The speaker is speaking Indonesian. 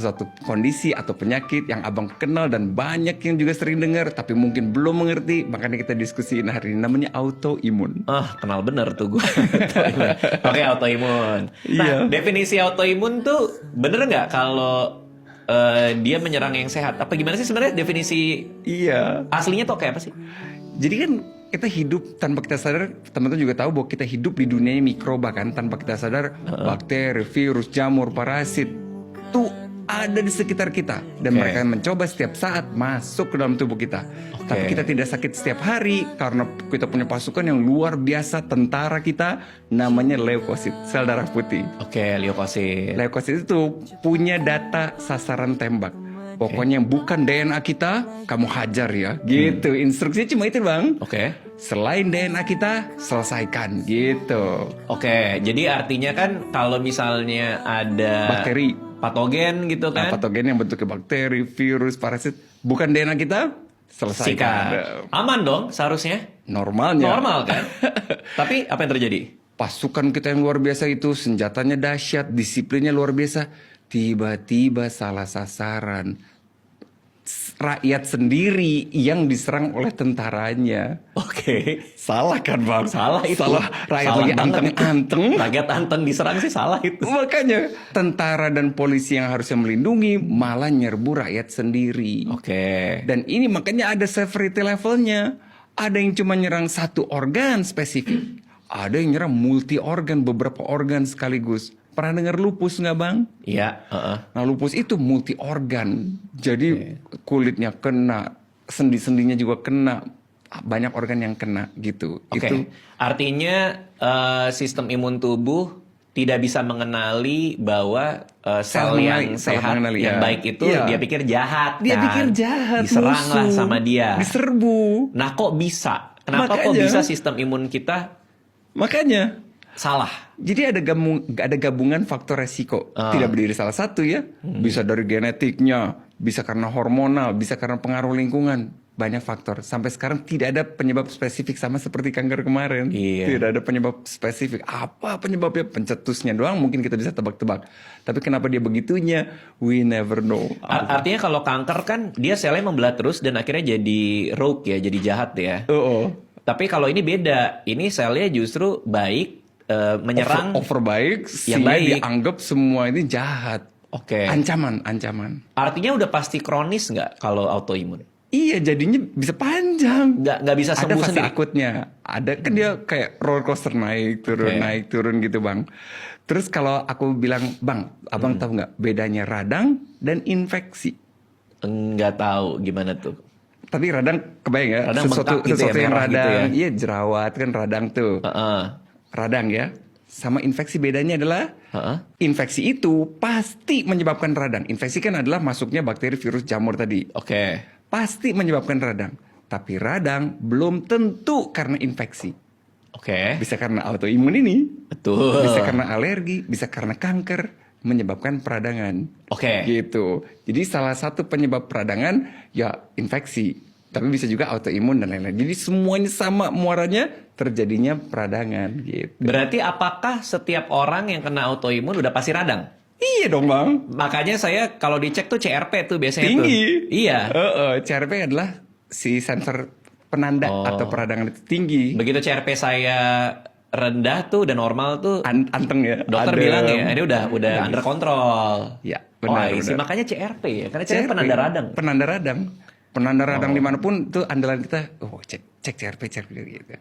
Suatu kondisi atau penyakit yang abang kenal dan banyak yang juga sering dengar tapi mungkin belum mengerti, makanya kita diskusiin hari ini, namanya autoimun. Kenal bener tuh gue. Oke, autoimun. Nah, Iya. definisi autoimun tuh bener nggak kalau dia menyerang yang sehat? Apa gimana sih sebenarnya definisi Iya. aslinya tuh kayak apa sih? Jadi kan kita hidup tanpa kita sadar, teman-teman juga tahu bahwa kita hidup di dunia mikroba kan, tanpa kita sadar bakteri, virus, jamur, parasit tuh ada di sekitar kita dan mereka mencoba setiap saat masuk ke dalam tubuh kita. Tapi kita tidak sakit setiap hari karena kita punya pasukan yang luar biasa, tentara kita namanya leukosit, sel darah putih. Oke, leukosit. Leukosit itu punya data sasaran tembak. Pokoknya yang bukan DNA kita, kamu hajar ya. Gitu. Instruksinya cuma itu, Bang. Oke. Selain DNA kita, selesaikan. Gitu. Oke, jadi artinya kan kalau misalnya ada Bakteri, patogen gitu kan, patogen yang bentuknya bakteri, virus, parasit, bukan DNA kita, selesaikan. sikat. Aman dong seharusnya. Normalnya. Normal kan? Tapi apa yang terjadi? Pasukan kita yang luar biasa itu, senjatanya dahsyat, disiplinnya luar biasa. Tiba-tiba salah sasaran. Rakyat sendiri yang diserang oleh tentaranya. Oke. Salah kan, Bang? Salah itu. Salah. Rakyat Salah lagi banget itu. anteng-anteng. Rakyat anteng diserang sih salah itu. Makanya tentara dan polisi yang harusnya melindungi malah nyerbu rakyat sendiri. Oke. Dan ini makanya ada severity levelnya. Ada yang cuma nyerang satu organ spesifik. Ada yang nyerang multi organ, beberapa organ sekaligus. Pernah dengar lupus nggak, Bang? Iya. Nah, lupus itu multi organ. Jadi kulitnya kena, sendi-sendinya juga kena. Banyak organ yang kena gitu. Oke. Itu Artinya sistem imun tubuh tidak bisa mengenali bahwa sel yang sehat, yang baik itu dia pikir jahat. Dia kan? pikir jahat, Diseranglah musuh, sama dia. diserbu. Nah, kok bisa? Kenapa kok Makanya. bisa sistem imun kita Makanya. salah? Jadi ada gabungan faktor resiko. Tidak berdiri salah satu ya. Bisa dari genetiknya, bisa karena hormonal, bisa karena pengaruh lingkungan. Banyak faktor. Sampai sekarang tidak ada penyebab spesifik, sama seperti kanker kemarin. Iya. Tidak ada penyebab spesifik. Apa penyebabnya? Pencetusnya doang mungkin kita bisa tebak-tebak. Tapi kenapa dia begitunya? We never know. Artinya kalau kanker kan dia selnya membelah terus dan akhirnya jadi rogue ya, jadi jahat ya. Tapi kalau ini beda. Ini selnya justru baik, menyerang over baik, yang baik. dianggap semua ini jahat. Oke. Ancaman. Artinya udah pasti kronis nggak kalau autoimun? Iya, jadinya bisa panjang. Nggak bisa Ada sembuh fase sendiri. akutnya. Ada kan dia kayak roller coaster naik turun gitu, Bang. Terus kalau aku bilang, Bang, abang tahu nggak bedanya radang dan infeksi? Nggak tahu gimana tuh. Tapi radang kebayang ya, Radang bengkak gitu ya, sesuatu yang merah gitu radang, ya. iya jerawat kan radang tuh. Radang ya. Sama infeksi bedanya adalah infeksi itu pasti menyebabkan radang. Infeksi kan adalah masuknya bakteri, virus, jamur tadi. Oke. Pasti menyebabkan radang. Tapi radang belum tentu karena infeksi. Oke. Bisa karena autoimun ini. Betul. Bisa karena alergi, bisa karena kanker, menyebabkan peradangan. Oke. Gitu. Jadi salah satu penyebab peradangan ya infeksi. Tapi bisa juga autoimun dan lain-lain. Jadi semuanya sama muaranya, terjadinya peradangan gitu. Berarti apakah setiap orang yang kena autoimun udah pasti radang? Iya dong, Bang. Makanya saya kalau dicek tuh CRP tuh biasanya Tinggi. tuh. Iya. CRP adalah si sensor penanda atau peradangan itu tinggi. Begitu CRP saya rendah tuh udah normal tuh, Anteng ya. dokter bilang ya ini udah under control. Ya, benar. Makanya CRP ya, karena CRP penanda radang. Penanda radang dimanapun tuh andalan kita. Cek CRP gitu.